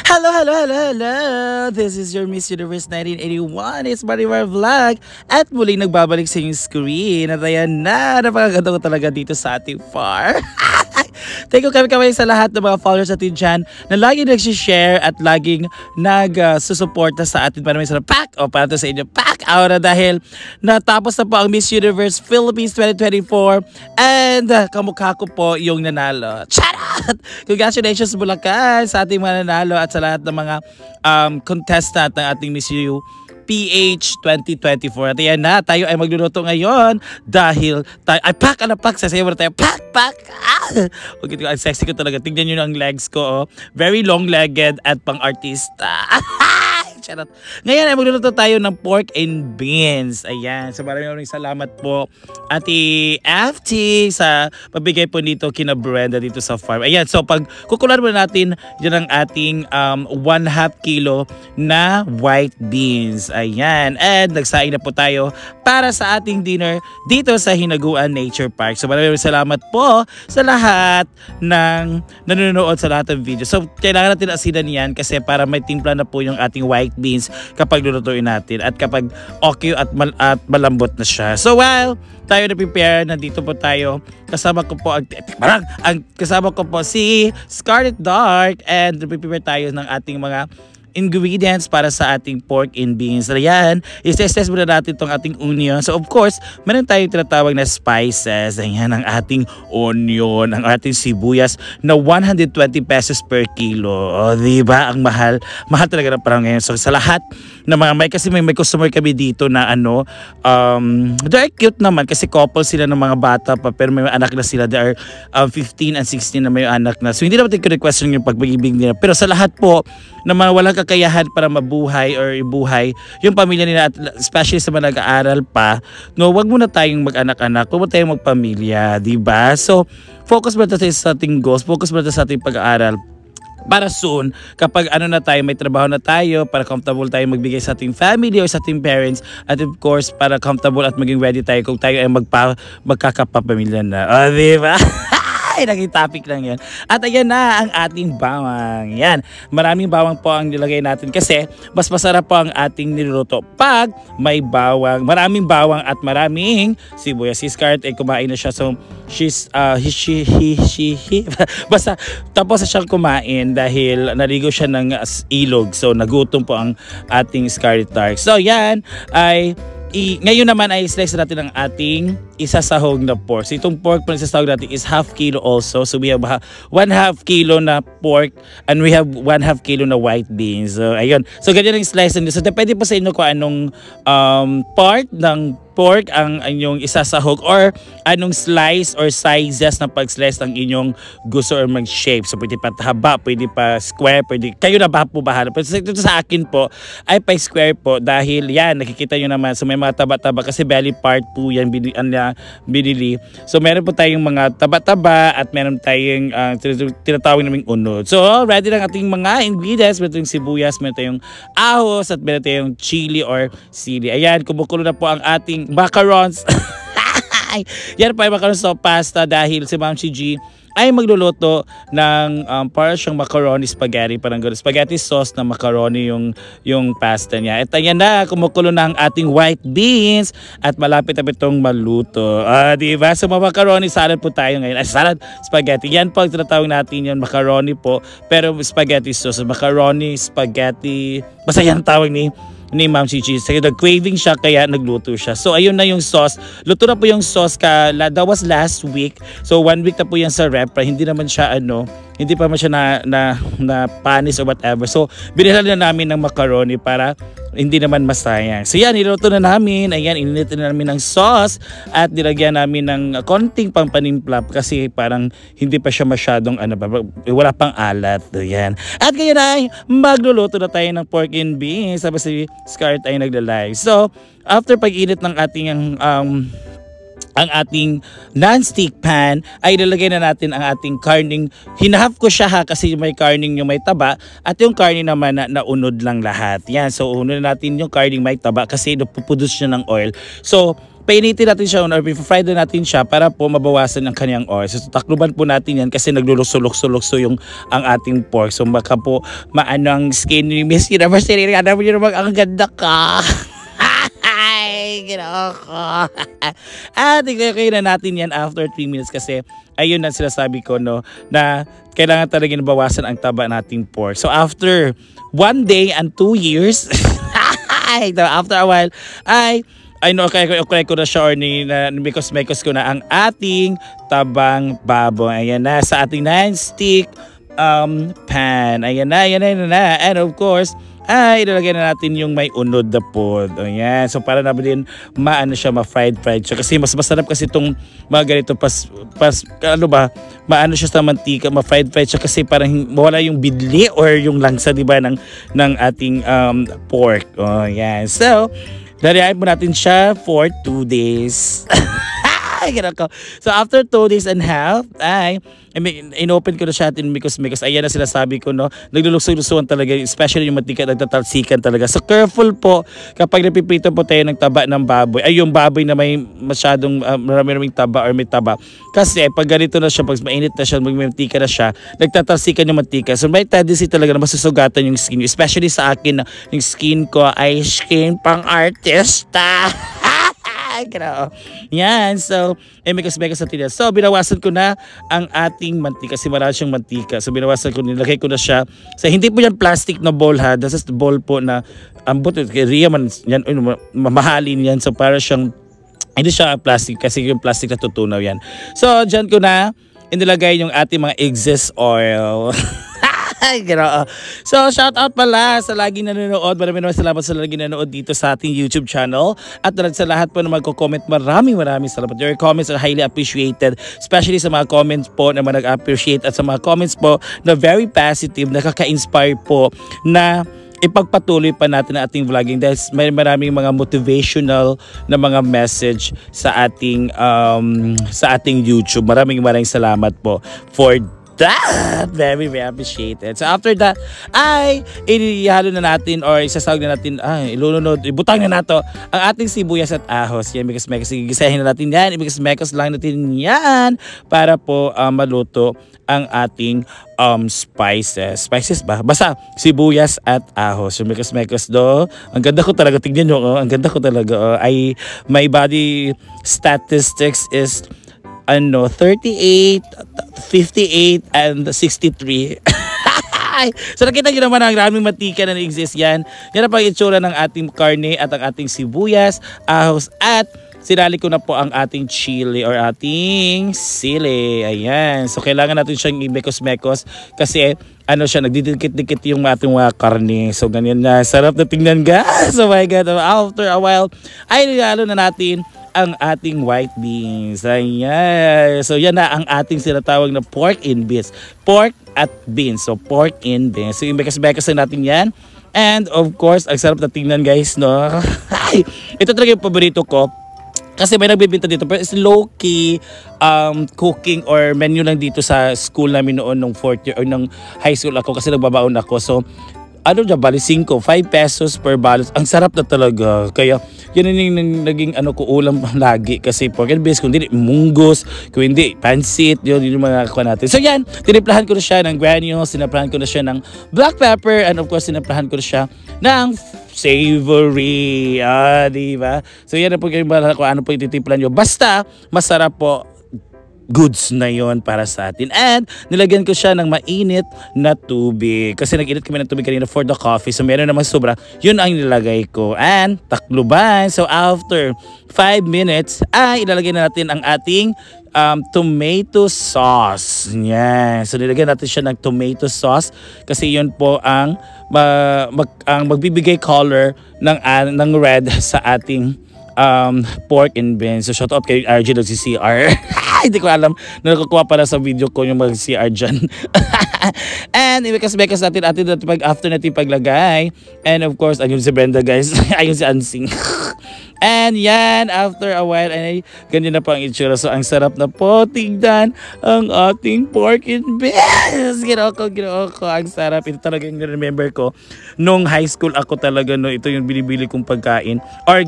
Hello, hello, hello, hello! This is your Miss Universe 1981. It's Marimar Vlog. At muling nagbabalik sa inyong screen. At ayan na, napakaganda ko talaga dito sa ating farm. Thank you kami sa lahat ng mga followers natin dyan na laging nagsishare at laging nagsusuporta sa atin para may sarap pack o para sa inyo pack out na dahil natapos na po ang Miss Universe Philippines 2024 and kamukha ko po yung nanalo. Charot! Congratulations Bulacan sa ating mga nanalo at sa lahat ng mga contestant ng ating Miss U PH 2024. At yan na, tayo ay magluluto ngayon dahil tayo ay pack sasayaw mo na tayo pack. Okay, ang sexy ko talaga. Tingnan nyo ang legs ko. Oh. Very long-legged at pang-artista. Charot. Ngayon ay magluluto tayo ng pork and beans. Ayan. So maraming salamat po Ate FT sa pabigay po nito kina Brenda dito sa farm. Ayan. So pag kukulan muna natin dyan ang ating 1/2 kilo na white beans. Ayan. And nagsaing na po tayo para sa ating dinner dito sa Hinaguan Nature Park. So maraming salamat po sa lahat ng nanonood sa lahat ng video. So kailangan natin asinan yan kasi para may timpla na po yung ating white beans kapag lulutuin natin at kapag okay at malambot na siya. So while tayo na-prepare, nandito po tayo. Kasama ko po kasama ko po si Scarlet Dark and na-prepare tayo ng ating mga ingredients para sa ating pork and beans. Ayan, i-test muna natin itong ating onion. So of course, meron tayong tinatawag na spices. Ayan, ang ating onion, ang ating sibuyas na 120 pesos per kilo. O, diba? Ang mahal. Mahal talaga na parang ngayon. So sa lahat na mga may customer kami dito na they're cute naman kasi couple sila ng mga bata pa pero may anak na sila. They are 15 and 16 na may anak na. So hindi naman tayo request yung pag-ibig nila. Pero sa lahat po na mga walang kakayahan para mabuhay or ibuhay yung pamilya nila at especially sa mga nag-aaral pa, no, wag muna tayong mag-anak-anak, wag muna tayong magpamilya, diba? So, focus muna tayo sa ating goals, focus muna tayo sa ating pag-aaral para soon, kapag na tayo, may trabaho na tayo, para comfortable tayo magbigay sa ating family or sa ating parents, at of course, para comfortable at maging ready tayo kung tayo ay magkakapapamilya na. O, diba? Naging topic lang yan. At ayan na ang ating bawang. Yan. Maraming bawang po ang nilagay natin kasi mas masarap po ang ating niluluto pag may bawang. Maraming bawang at maraming sibuyas. Si Scarlett ay kumain na siya. So, basta tapos na siyang kumain dahil naligo siya ng ilog. So, nagutom po ang ating Scarlett Dark. So, yan ay ngayon naman ay slice natin ang ating isasahog na pork. So itong pork po na isasahog natin is 1/2 kilo also. So we have 1/2 kilo na pork and we have 1/2 kilo na white beans. So ayun. So ganyan ang slice nito. So depende po sa inyo kung anong part ng pork ang inyong isasahog or anong slice or sizes na pag-slice ng inyong gusto or mag-shape. So pwede pa haba, pwede pa square, pwede kayo na ba po bahala. Pero ito sa akin po ay pa square po dahil yan nakikita nyo naman. So may mga taba-taba kasi belly part po yan binili. So meron po tayong mga taba-taba at meron tayong tinatawag naming unod. So ready lang ating mga ingredients. Meron tayong sibuyas, meron tayong ahos at meron tayong chili or sili. Ayan, kumukulo na po ang ating macarons. Yan pa yung macarons sa pasta dahil si Ma'am G ay magluluto ng para siyang macaroni spaghetti, parang gano'n. Spaghetti sauce na macaroni yung pasta niya. At ayan na, kumukulo na ang ating white beans at malapit na itong maluto. Diba? So macaroni salad po tayo ngayon. Salad spaghetti. Yan po ang tinatawag natin yun, macaroni po. Pero spaghetti sauce. Macaroni, spaghetti. Basta yan tawag ni Ma'am Chichi. So, nag-craving siya kaya nagluto siya. So, ayun na yung sauce. Luto na po yung sauce that was last week. So, 1 week na po yan sa rep. Hindi naman siya hindi pa man siya na panis or whatever. So, binilhan na namin ng macaroni para hindi naman masayang. So, yan, niluto na namin. Ayan, ininit na namin ng sauce at nilagyan namin ng konting pampanimpla kasi parang hindi pa siya masyadong wala pang alat. Ayan. At ngayon ay magluluto na tayo ng pork and beans. Tapos si Scarlett ay nagla-live. So, after pag-init ng ating ang ating non-stick pan ay ilalagay na natin ang ating karning. Hinahap ko siya kasi may karning yung may taba at yung karning naman na unod lang lahat. Yan, so unod natin yung karning may taba kasi napuproduce siya ng oil. So painitin natin siya or i-fry na natin siya para po mabawasan ang kanyang oil. So takluban po natin yan kasi naglulukso-lukso yung ang ating pork. So baka po maano ang skin ni Miss Universe. Alam mo naman ang ganda ka. Ay, ginawa ko. At ikakain na natin yan after 3 minutes kasi ayun na sinasabi ko no na kailangan talaga nabawasan ang taba nating pork. So after 1 day and 2 years, after a while, I know, okay ko na siya or mekos ko na ang ating tabang baboy. Ayan na sa ating non-stick pan. Ayan na. And of course, ay ilalagay na natin yung may unod na pod. Ayan. So para na din maano siya, ma-fried siya. Kasi mas masarap kasi itong mga ganito maano siya sa mantika, ma-fried siya kasi parang mawala yung bidli or yung langsa, diba, ng ating pork. Oh, yan. So, dariyain mo natin siya for 2 days. So after 2 days and half, inopen ko na siya atin because ayan na sinasabi ko, no, nagluluso-lusuan talaga, especially yung mantika, nagtatalsikan talaga. So careful po kapag napiprito po tayo ng taba ng baboy, ay yung baboy na may masyadong maraming taba or may taba, kasi pag ganito na siya, pag mainit na siya, may mantika na siya, nagtatalsikan yung mantika. So may tendency talaga na masusugatan yung skin, especially sa akin, yung skin ko ay skin pang artista. Yan. So, mekos natin yan. So, binawasan ko na ang ating mantika kasi marami siyang mantika. So, binawasan ko, nilagay ko na siya. So, hindi po yan plastic na bowl, ha. This is the bowl po na ambot. Kaya Ria man yan, mamahalin yan. So, para siyang, hindi siya plastic kasi yung plastic na tutunaw yan. So, dyan ko na inilagay yung ating mga excess oil. So, shout out pala sa laging nanonood. Maraming salamat sa laging nanonood dito sa ating YouTube channel. At sa lahat po na magko-comment, maraming salamat. Your comments are highly appreciated. Especially sa mga comments po na nag-appreciate at sa mga comments po na very positive, nakaka-inspire po na ipagpatuloy pa natin ang ating vlogging dahil may maraming mga motivational na mga message sa ating YouTube. Maraming salamat po for that. Very appreciated. So after that, ay ihalo na natin or isasawag na natin, ilunod, ibutang na nato ang ating sibuyas at ahos. Yan, mekos, gigisahin na natin yan. Mekos lang natin yan para po maluto ang ating spices ba? Basta sibuyas at ahos. Yung mekos do. Ang ganda ko talaga. Tignan nyo, ang ganda ko talaga. My body statistics is 38, 58, and 63. So nakita nyo naman ang maraming mantika na exist yan. Yan ang pag-itsura ng ating karne at ang ating sibuyas, ahos, at sinali ko na po ang ating chili or ating sili. Ayan. So kailangan natin siyang i-mekos kasi siya, nagdidikit-dikit yung ating mga karne. So ganyan na. Sarap na tingnan, guys. Oh my God. After a while, ay nilalo na natin ang ating white beans. Ayan. So yan na ang ating sinatawag na pork and beans. Pork at beans. So pork and beans. So i-mekos na natin yan. And of course, ang sarap na tingnan, guys, no? Ito talaga yung paborito ko. Kasi may nagbibinta dito, pero it's low-key cooking or menu lang dito sa school namin noon nung 4th year or nung high school ako kasi nagbabaon ako. So, bali 5 pesos per balot. Ang sarap na talaga. Kaya, yun yung naging ko ulam lagi. Kasi pork and beans, kung hindi, munggos, kung hindi, pansit, yun yung mga kuha natin. So yan, tiniplahan ko na siya ng granules, tiniplahan ko na siya ng black pepper, and of course, tiniplahan ko na siya ng savory. Diba? So yan na po kayo kung ano po ititimplan nyo. Basta, masarap po. Goods na yon para sa atin. And nilagyan ko siya ng mainit na tubig. Kasi nag-init kami ng tubig kanina for the coffee. So meron naman sobra. Yun ang nilagay ko. And takluban. So after 5 minutes, ilalagay na natin ang ating tomato sauce. Yeah. So nilagyan natin siya ng tomato sauce. Kasi yun po ang magbibigay color ng red sa ating pork and beans. So shout out kay RG ng CCR. Hindi ko alam na nakukuha pala sa video ko yung mag-CR dyan. And ibekas-bekas natin after natin paglagay. And of course, ayun si Brenda, guys. Ayun si Ansing. And yan, after a while, ay ganyan na po ang itsura. So ang sarap na po. Tignan ang ating pork and beans. Ginawa ko. Ang sarap. Ito talaga yung remember ko. Nung high school ako talaga, no, ito yung binibili kong pagkain. Or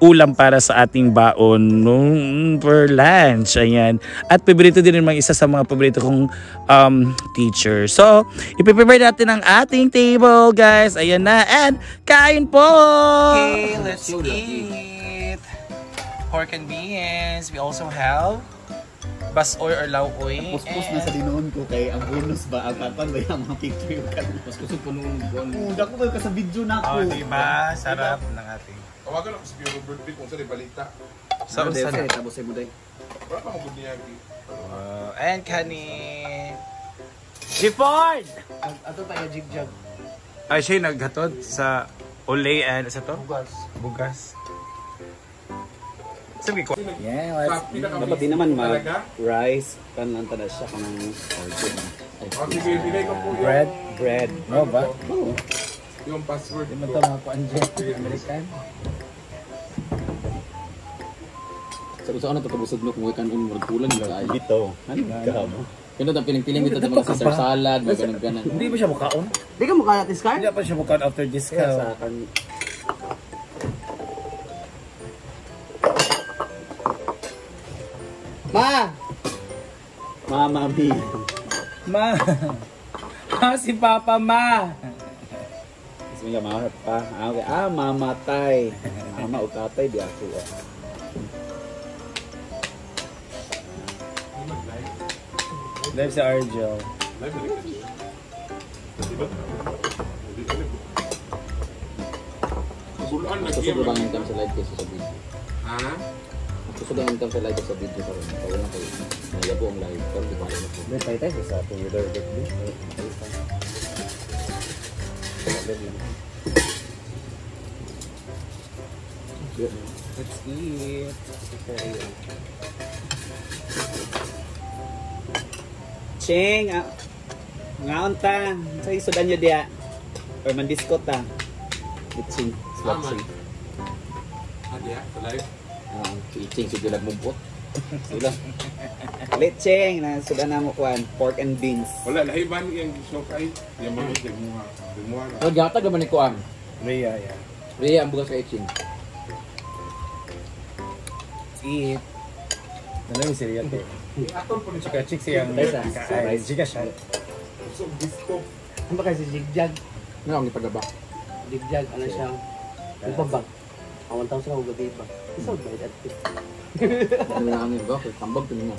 ulam para sa ating baon for lunch. Ayan. At paborito din naman isa sa mga paborito kong teacher. So, ipiprepare natin ang ating table, guys. Ayan na. And kain po! Okay, let's eat. Pork and beans. We also have basoy or lauoy. Puspos na sa dinoon ko kay ang bonus ba ang kapan ba yung mga picture yung kan. Puspos ko noon ko. Dako ka sa video na ako. Oh, diba? Sarap ng ating. Tawagan ako sa Bureau birthday kung saan balita. So, saan tapos ay mo day. Wala pa mo niya. And kani Jiford! Ato tayo jigjag. Ay, siya yung naghatod sa Olay and sa to? Bugas. Sabi ko. Yeah, dapat din naman rice kan lang tada siya kanang order. Sige, bigay ko po yung Bread. No ba? yung password Di man ko. to mga kuanjet American. Sa usaon na to kabusog no kung kan murkulan nila ay. Dito. Ano ka mo? Kano ta piling-piling dito sa mga Caesar salad, mga ganun. Hindi ba siya mukhaon? Di ka mukha natin Scar? Hindi pa siya mukhaon after this Kaya ka. sa kan Ma! Mama mi. Ma! Si Papa Ma! Gusto nga mahat pa. Okay. Mamatay. Mama o tatay di ako. Live si Argel. Bulan lagi. Gusto ko bang income sa live kasi sa video? Ha? Gusto ko bang income sa live sa video sa rin. Kaya na kayo. Nalabo ang live. Pero di pa alam ako. May tayo sa ating weather birthday. Let's eat. Cheng, ngaon ta. Sa isudan nyo diya. Or mandiskot ta. Cheng, swapsing. Adi ya, sa live. Cheng, sige nagmumpot. Sila. Lecheng, na sudan na mo kuan. Pork and beans. Wala lahiban yang gisokay. Yang mga demuha. Demuha na. Oh, gata gaman ni kuan. Rhea, yeah. Rhea ang bugas kay Cheng. Eat. Nalang si Rhea te. Atol po ni Chika chik siyang Rice, kakain. Chika siya. So disco. Ano ba kasi jigjag? Nga ang ipagaba. Jigjag, ano siya? Ibabag. Awan taon sila gabi ba? Isod ba at tip? Ano na ano ba? Tambag ito mo.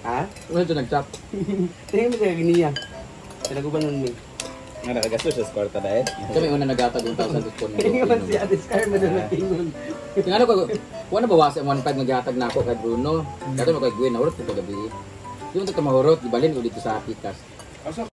Ha? Ano ito nag-chat? Tingin mo kaya ganiya. Pinaguban nun ni. Nga nakagasto siya sa kwarta dahil. Kami una nagatag 1,000 discount. Tingin mo si Ate Scar mo na natingon. Tingnan ko, wala ba wasa 1.5 nagatag na ako kay Bruno? Kato mo kay Gwen, nawala ito gabi. Di mo ito mahurot, ibalin ko dito sa Pikas. Asa